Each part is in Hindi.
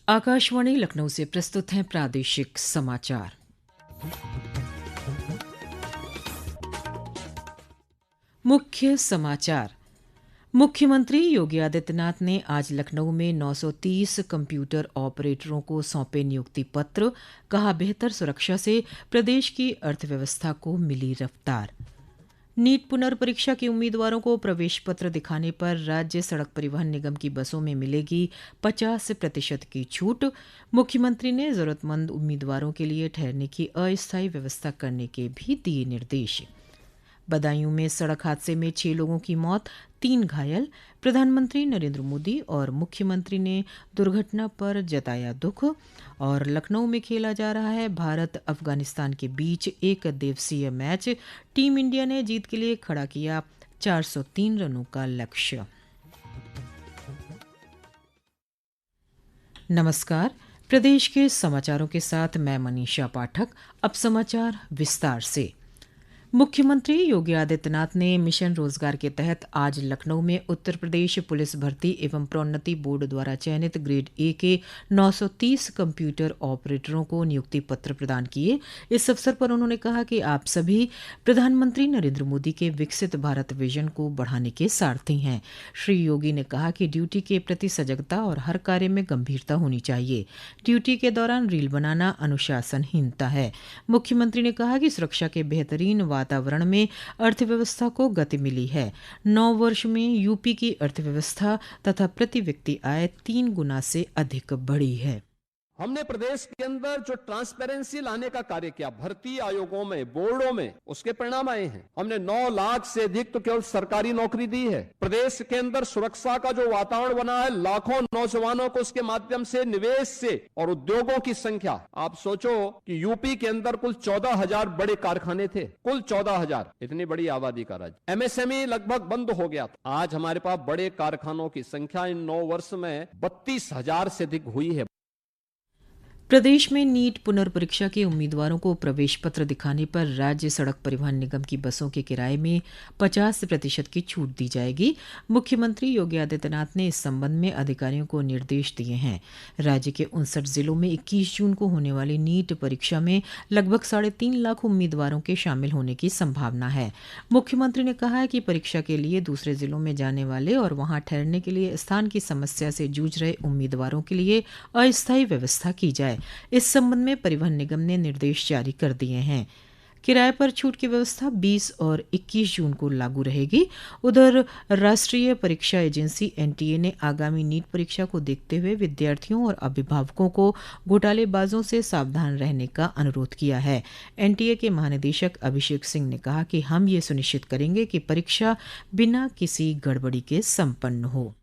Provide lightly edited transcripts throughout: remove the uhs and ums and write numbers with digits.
आकाशवाणी लखनऊ से प्रस्तुत हैं प्रादेशिक समाचार। मुख्य समाचार। मुख्यमंत्री योगी आदित्यनाथ ने आज लखनऊ में 930 कंप्यूटर ऑपरेटरों को सौंपे नियुक्ति पत्र। कहा, बेहतर सुरक्षा से प्रदेश की अर्थव्यवस्था को मिली रफ्तार। नीट पुनर्परीक्षा के उम्मीदवारों को प्रवेश पत्र दिखाने पर राज्य सड़क परिवहन निगम की बसों में मिलेगी 50% की छूट। मुख्यमंत्री ने जरूरतमंद उम्मीदवारों के लिए ठहरने की अस्थायी व्यवस्था करने के भी दिए निर्देश। बदायूं में सड़क हादसे में 6 लोगों की मौत, 3 घायल। प्रधानमंत्री नरेंद्र मोदी और मुख्यमंत्री ने दुर्घटना पर जताया दुख। और लखनऊ में खेला जा रहा है भारत अफगानिस्तान के बीच एक दिवसीय मैच। टीम इंडिया ने जीत के लिए खड़ा किया 403 रनों का लक्ष्य। नमस्कार, प्रदेश के समाचारों के साथ मैं मनीषा पाठक। अब समाचार विस्तार से। मुख्यमंत्री योगी आदित्यनाथ ने मिशन रोजगार के तहत आज लखनऊ में उत्तर प्रदेश पुलिस भर्ती एवं प्रोन्नति बोर्ड द्वारा चयनित ग्रेड ए के 930 कंप्यूटर ऑपरेटरों को नियुक्ति पत्र प्रदान किए। इस अवसर पर उन्होंने कहा कि आप सभी प्रधानमंत्री नरेंद्र मोदी के विकसित भारत विजन को बढ़ाने के सारथी हैं। श्री योगी ने कहा कि ड्यूटी के प्रति सजगता और हर कार्य में गंभीरता होनी चाहिए। ड्यूटी के दौरान रील बनाना अनुशासनहीनता है। मुख्यमंत्री ने कहा कि सुरक्षा के बेहतरीन वातावरण में अर्थव्यवस्था को गति मिली है। 9 वर्ष में यूपी की अर्थव्यवस्था तथा प्रति व्यक्ति आय 3 गुना से अधिक बढ़ी है। हमने प्रदेश के अंदर जो ट्रांसपेरेंसी लाने का कार्य किया, भर्ती आयोगों में, बोर्डों में, उसके परिणाम आए हैं। हमने 9 लाख से अधिक तो केवल सरकारी नौकरी दी है। प्रदेश के अंदर सुरक्षा का जो वातावरण बना है, लाखों नौजवानों को उसके माध्यम से निवेश से और उद्योगों की संख्या, आप सोचो कि यूपी के अंदर कुल 14,000 बड़े कारखाने थे, कुल 14,000, इतनी बड़ी आबादी का राज्य। एमएसएमई लगभग बंद हो गया था। आज हमारे पास बड़े कारखानों की संख्या इन 9 वर्ष में 32,000 से अधिक हुई है। प्रदेश में नीट पुनर्परीक्षा के उम्मीदवारों को प्रवेश पत्र दिखाने पर राज्य सड़क परिवहन निगम की बसों के किराए में 50% की छूट दी जाएगी। मुख्यमंत्री योगी आदित्यनाथ ने इस संबंध में अधिकारियों को निर्देश दिए हैं। राज्य के 59 जिलों में 21 जून को होने वाली नीट परीक्षा में लगभग 3.5 लाख उम्मीदवारों के शामिल होने की संभावना है। मुख्यमंत्री ने कहा है कि परीक्षा के लिए दूसरे जिलों में जाने वाले और वहां ठहरने के लिए स्थान की समस्या से जूझ रहे उम्मीदवारों के लिए अस्थायी व्यवस्था की जाए। इस संबंध में परिवहन निगम ने निर्देश जारी कर दिए हैं। किराए पर छूट की व्यवस्था 20 और 21 जून को लागू रहेगी। उधर राष्ट्रीय परीक्षा एजेंसी एनटीए ने आगामी नीट परीक्षा को देखते हुए विद्यार्थियों और अभिभावकों को घोटालेबाजों से सावधान रहने का अनुरोध किया है। एनटीए के महानिदेशक अभिषेक सिंह ने कहा कि हम ये सुनिश्चित करेंगे कि परीक्षा बिना किसी गड़बड़ी के संपन्न हो।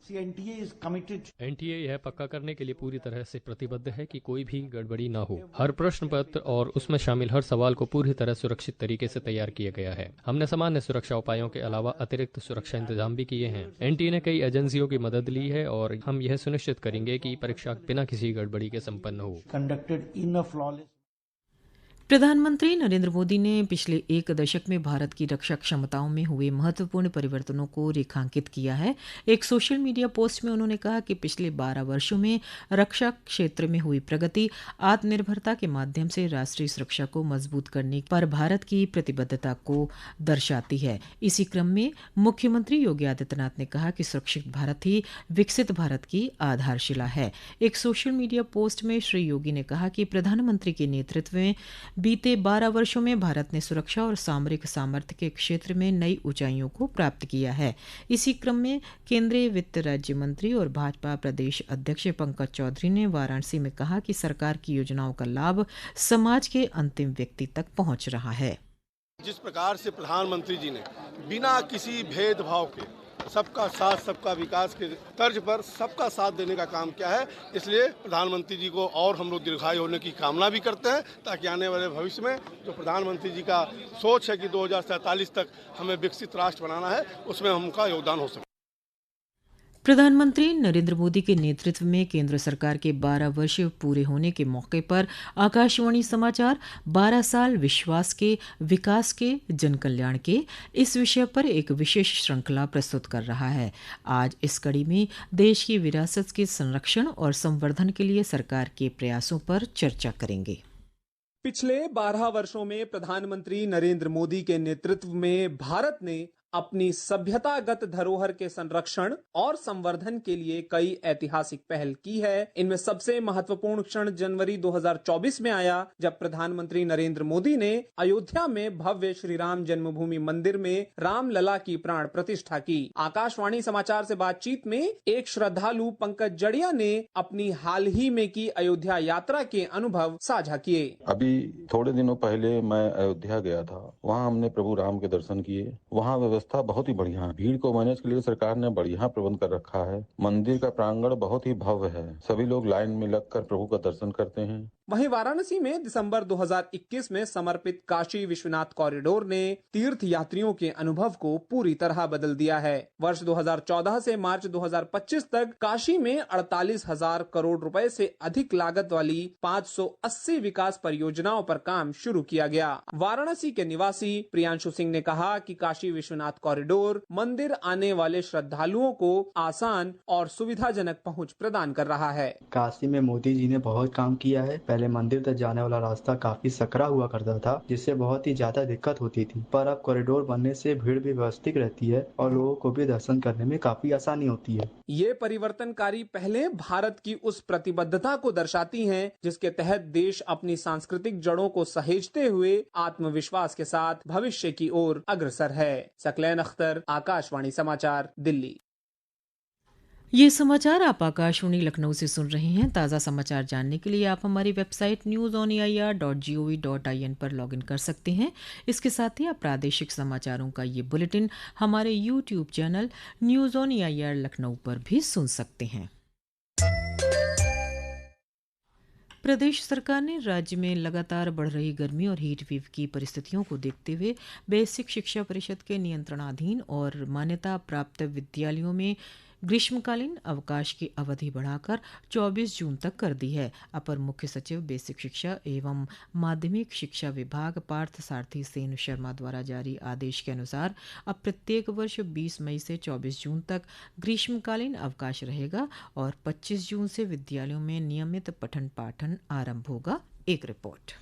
एनटीए यह पक्का करने के लिए पूरी तरह से प्रतिबद्ध है कि कोई भी गड़बड़ी न हो। हर प्रश्न पत्र और उसमें शामिल हर सवाल को पूरी तरह सुरक्षित तरीके से तैयार किया गया है। हमने सामान्य सुरक्षा उपायों के अलावा अतिरिक्त सुरक्षा इंतजाम भी किए हैं। एनटीए ने कई एजेंसियों की मदद ली है और हम यह सुनिश्चित करेंगे कि परीक्षा बिना किसी गड़बड़ी के संपन्न हो। प्रधानमंत्री नरेंद्र मोदी ने पिछले 1 दशक में भारत की रक्षा क्षमताओं में हुए महत्वपूर्ण परिवर्तनों को रेखांकित किया है। एक सोशल मीडिया पोस्ट में उन्होंने कहा कि पिछले 12 वर्षों में रक्षा क्षेत्र में हुई प्रगति आत्मनिर्भरता के माध्यम से राष्ट्रीय सुरक्षा को मजबूत करने पर भारत की प्रतिबद्धता को दर्शाती है। इसी क्रम में मुख्यमंत्री योगी आदित्यनाथ ने कहा कि सुरक्षित भारत ही विकसित भारत की आधारशिला है। एक सोशल मीडिया पोस्ट में श्री योगी ने कहा कि प्रधानमंत्री के नेतृत्व में बीते 12 वर्षों में भारत ने सुरक्षा और सामरिक सामर्थ्य के क्षेत्र में नई ऊंचाइयों को प्राप्त किया है। इसी क्रम में केंद्रीय वित्त राज्य मंत्री और भाजपा प्रदेश अध्यक्ष पंकज चौधरी ने वाराणसी में कहा कि सरकार की योजनाओं का लाभ समाज के अंतिम व्यक्ति तक पहुंच रहा है। जिस प्रकार से प्रधानमंत्री जी ने बिना किसी भेदभाव के सबका साथ सबका विकास के तर्ज पर सबका साथ देने का काम किया है, इसलिए प्रधानमंत्री जी को और हम लोग दीर्घायु होने की कामना भी करते हैं, ताकि आने वाले भविष्य में जो प्रधानमंत्री जी का सोच है कि 2047 तक हमें विकसित राष्ट्र बनाना है, उसमें उनका योगदान हो सके। प्रधानमंत्री नरेंद्र मोदी के नेतृत्व में केंद्र सरकार के 12 वर्ष पूरे होने के मौके पर आकाशवाणी समाचार 12 साल विश्वास के विकास के जन कल्याण के इस विषय पर एक विशेष श्रृंखला प्रस्तुत कर रहा है। आज इस कड़ी में देश की विरासत के संरक्षण और संवर्धन के लिए सरकार के प्रयासों पर चर्चा करेंगे। पिछले 12 वर्षों में प्रधानमंत्री नरेंद्र मोदी के नेतृत्व में भारत ने अपनी सभ्यतागत धरोहर के संरक्षण और संवर्धन के लिए कई ऐतिहासिक पहल की है। इनमें सबसे महत्वपूर्ण क्षण जनवरी 2024 में आया, जब प्रधानमंत्री नरेंद्र मोदी ने अयोध्या में भव्य श्री राम जन्मभूमि मंदिर में रामलला की प्राण प्रतिष्ठा की। आकाशवाणी समाचार से बातचीत में एक श्रद्धालु पंकज जड़िया ने अपनी हाल ही में की अयोध्या यात्रा के अनुभव साझा किए। अभी थोड़े दिनों पहले मैं अयोध्या गया था। वहाँ हमने प्रभु राम के दर्शन किए। वहाँ व्यवस्था बहुत ही बढ़िया है। भीड़ को मैनेज के लिए सरकार ने बढ़िया प्रबंध कर रखा है। मंदिर का प्रांगण बहुत ही भव्य है। सभी लोग लाइन में लगकर प्रभु का दर्शन करते हैं। वहीं वाराणसी में दिसंबर 2021 में समर्पित काशी विश्वनाथ कॉरिडोर ने तीर्थ यात्रियों के अनुभव को पूरी तरह बदल दिया है। वर्ष 2014 से मार्च 2025 तक काशी में 48,000 करोड़ रुपए से अधिक लागत वाली 580 विकास परियोजनाओं पर काम शुरू किया गया। वाराणसी के निवासी प्रियांशु सिंह ने कहा कि काशी विश्वनाथ कॉरिडोर मंदिर आने वाले श्रद्धालुओं को आसान और सुविधाजनक पहुंच प्रदान कर रहा है। काशी में मोदी जी ने बहुत काम किया है। पहले मंदिर तक जाने वाला रास्ता काफी सकरा हुआ करता था, जिससे बहुत ही ज्यादा दिक्कत होती थी, पर अब कॉरिडोर बनने से भीड़ भी व्यवस्थित रहती है और लोगों को भी दर्शन करने में काफी आसानी होती है। ये परिवर्तनकारी पहले भारत की उस प्रतिबद्धता को दर्शाती हैं, जिसके तहत देश अपनी सांस्कृतिक जड़ों को सहेजते हुए आत्मविश्वास के साथ भविष्य की ओर अग्रसर है। सकलैन अख्तर, आकाशवाणी समाचार, दिल्ली। ये समाचार आप आकाशवाणी लखनऊ से सुन रहे हैं। ताज़ा समाचार जानने के लिए आप हमारी वेबसाइट newsonair.gov.in पर लॉगिन कर सकते हैं। इसके साथ ही आप प्रादेशिक समाचारों का ये बुलेटिन हमारे YouTube channel news on AIR Lucknow पर भी सुन सकते हैं। प्रदेश सरकार ने राज्य में लगातार बढ़ रही गर्मी और हीट वेव की परिस्थितियों को देखते हुए बेसिक शिक्षा परिषद के नियंत्रणाधीन और मान्यता प्राप्त विद्यालयों में ग्रीष्मकालीन अवकाश की अवधि बढ़ाकर 24 जून तक कर दी है। अपर मुख्य सचिव बेसिक शिक्षा एवं माध्यमिक शिक्षा विभाग पार्थ सारथी सेन शर्मा द्वारा जारी आदेश के अनुसार अब प्रत्येक वर्ष 20 मई से 24 जून तक ग्रीष्मकालीन अवकाश रहेगा और 25 जून से विद्यालयों में नियमित पठन पाठन आरंभ होगा। एक रिपोर्ट।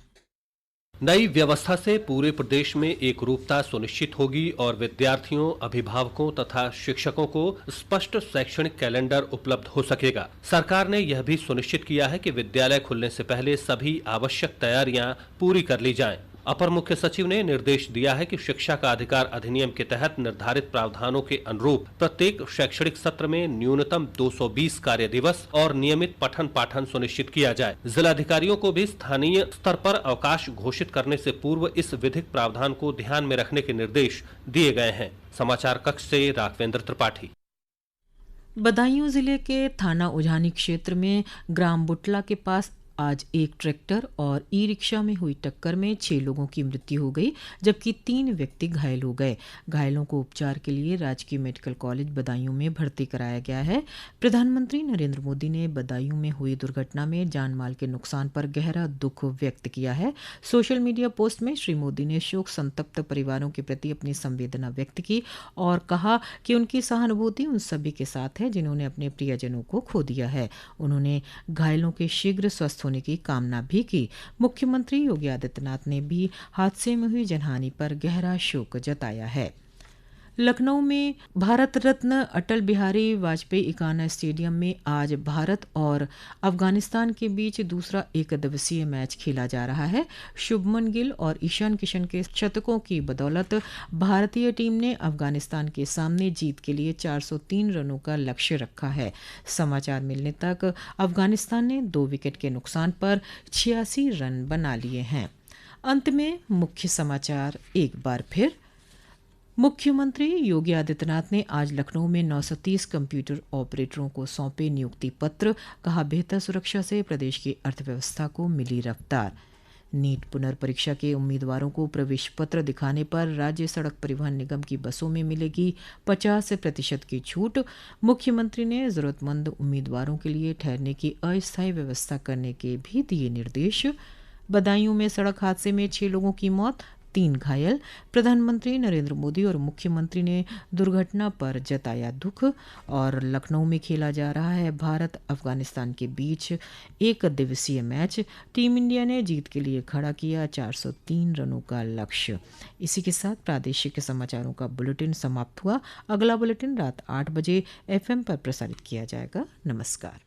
नई व्यवस्था से पूरे प्रदेश में एक रूपता सुनिश्चित होगी और विद्यार्थियों, अभिभावकों तथा शिक्षकों को स्पष्ट शैक्षणिक कैलेंडर उपलब्ध हो सकेगा। सरकार ने यह भी सुनिश्चित किया है कि विद्यालय खुलने से पहले सभी आवश्यक तैयारियां पूरी कर ली जाएं। अपर मुख्य सचिव ने निर्देश दिया है कि शिक्षा का अधिकार अधिनियम के तहत निर्धारित प्रावधानों के अनुरूप प्रत्येक शैक्षणिक सत्र में न्यूनतम 220 कार्य दिवस और नियमित पठन पाठन सुनिश्चित किया जाए। जिलाधिकारियों को भी स्थानीय स्तर पर अवकाश घोषित करने से पूर्व इस विधिक प्रावधान को ध्यान में रखने के निर्देश दिए गए हैं। समाचार कक्ष से राघवेंद्र त्रिपाठी। बदायूं जिले के थाना उजानी क्षेत्र में ग्राम बुटला के पास आज एक ट्रैक्टर और ई रिक्शा में हुई टक्कर में 6 लोगों की मृत्यु हो गई, जबकि 3 व्यक्ति घायल हो गए। घायलों को उपचार के लिए राजकीय मेडिकल कॉलेज बदायूं में भर्ती कराया गया है। प्रधानमंत्री नरेंद्र मोदी ने बदायूं में हुई दुर्घटना में जान माल के नुकसान पर गहरा दुख व्यक्त किया है। सोशल मीडिया पोस्ट में श्री मोदी ने शोक संतप्त परिवारों के प्रति अपनी संवेदना व्यक्त की और कहा कि उनकी सहानुभूति उन सभी के साथ है जिन्होंने अपने प्रियजनों को खो दिया है। उन्होंने घायलों के शीघ्र स्वस्थ होने की कामना भी की। मुख्यमंत्री योगी आदित्यनाथ ने भी हादसे में हुई जनहानि पर गहरा शोक जताया है। लखनऊ में भारत रत्न अटल बिहारी वाजपेयी इकाना स्टेडियम में आज भारत और अफगानिस्तान के बीच दूसरा एकदिवसीय मैच खेला जा रहा है। शुभमन गिल और ईशान किशन के शतकों की बदौलत भारतीय टीम ने अफगानिस्तान के सामने जीत के लिए 403 रनों का लक्ष्य रखा है। समाचार मिलने तक अफगानिस्तान ने 2 विकेट के नुकसान पर 86 रन बना लिए हैं। अंत में मुख्य समाचार एक बार फिर। मुख्यमंत्री योगी आदित्यनाथ ने आज लखनऊ में 930 कंप्यूटर ऑपरेटरों को सौंपे नियुक्ति पत्र। कहा बेहतर सुरक्षा से प्रदेश की अर्थव्यवस्था को मिली रफ्तार। नीट पुनर्परीक्षा के उम्मीदवारों को प्रवेश पत्र दिखाने पर राज्य सड़क परिवहन निगम की बसों में मिलेगी 50% की छूट। मुख्यमंत्री ने जरूरतमंद उम्मीदवारों के लिए ठहरने की अस्थायी व्यवस्था करने के भी दिए निर्देश। बदायूं में सड़क हादसे में 6 लोगों की मौत, 3 घायल। प्रधानमंत्री नरेंद्र मोदी और मुख्यमंत्री ने दुर्घटना पर जताया दुख। और लखनऊ में खेला जा रहा है भारत अफगानिस्तान के बीच 1 दिवसीय मैच। टीम इंडिया ने जीत के लिए खड़ा किया 403 रनों का लक्ष्य। इसी के साथ प्रादेशिक समाचारों का बुलेटिन समाप्त हुआ। अगला बुलेटिन रात 8 बजे FM पर प्रसारित किया जाएगा। नमस्कार।